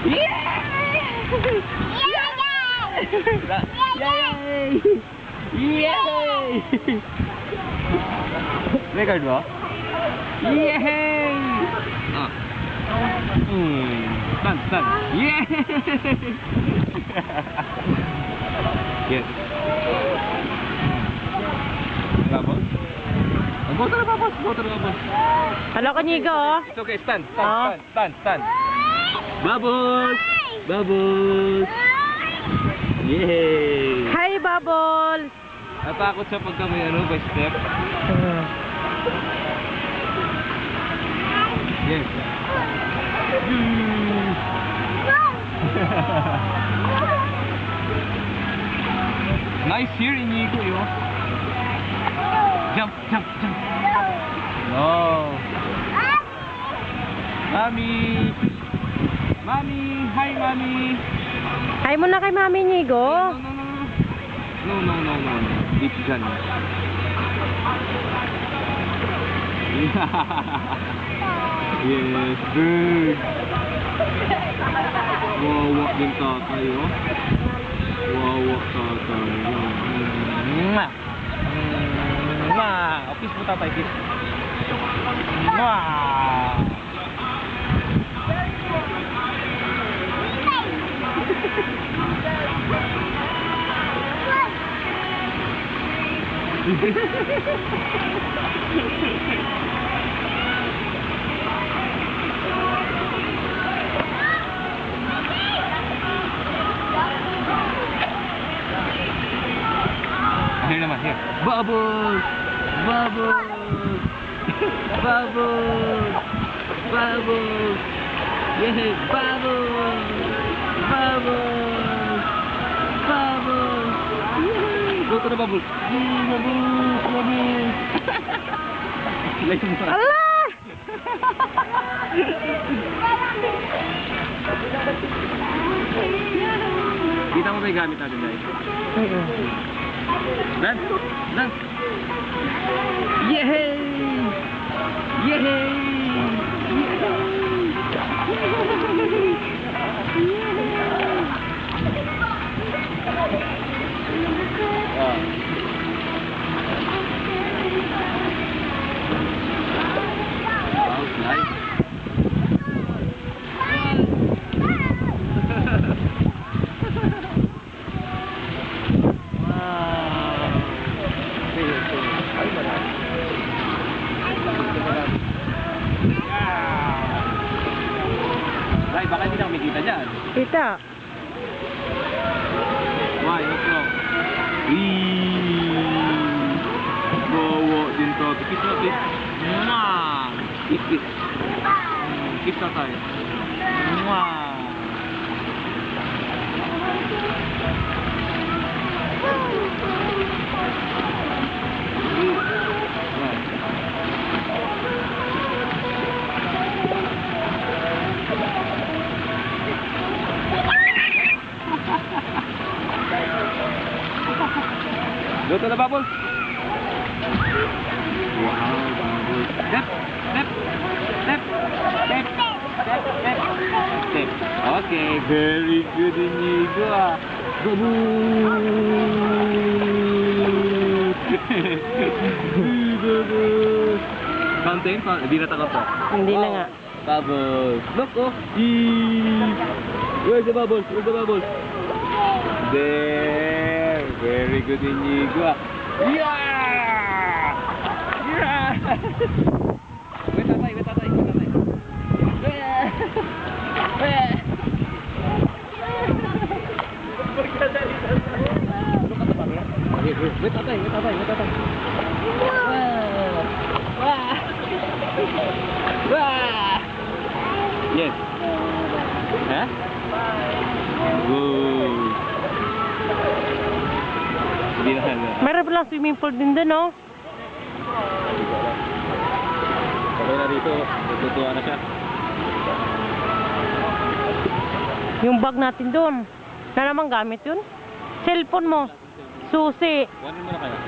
Yay! Yay! Record mo? Yay! Ah. Stand. Yay! Yes. Bubbles? Go to the bubbles. Hello, Kanigo, oh. It's okay, stand. Bubbles! Yay! Hi, Bubbles! Natakot siya pagka may by step. Yes. Nice here, Inigo, yo. Jump. No. Mommy, hi, Mommy. Hi muna kay Mami Nigo. No. Dito dyan. Yes, good. Wawa din tatay, oh. Wawa tatay. Kiss mo tatay, kiss. Here naman, here. Bubbles! Yay! Bubbles! Go to the bubbles! Bubbles! Layo mo. Allah! Kita mo ba yung gamit natin, guys? Dance! Yay! Ay, baka hindi na kumikita dyan. Kita. Why? What's wrong? Bawa din to. Kiss na, kiss. Kiss. Kiss na tayo. Go to the bubbles. Wow, bubbles. Step. Okay, very good, Inigo. Bubbles. Fountain? Hindi na takot pa. Hindi na nga. Bubbles. Look, oh. Where's the bubbles? There. Very good, Inigo. Yeah! Wait, tatay. Wait, tatay. Yes. Huh? Good. Meron pala swimming pool din doon, no? Sabay na dito, natutuwa na siya. Yung bag natin doon. Na naman gamit yun? Cellphone mo. Susi. Kuhanin mo na kaya?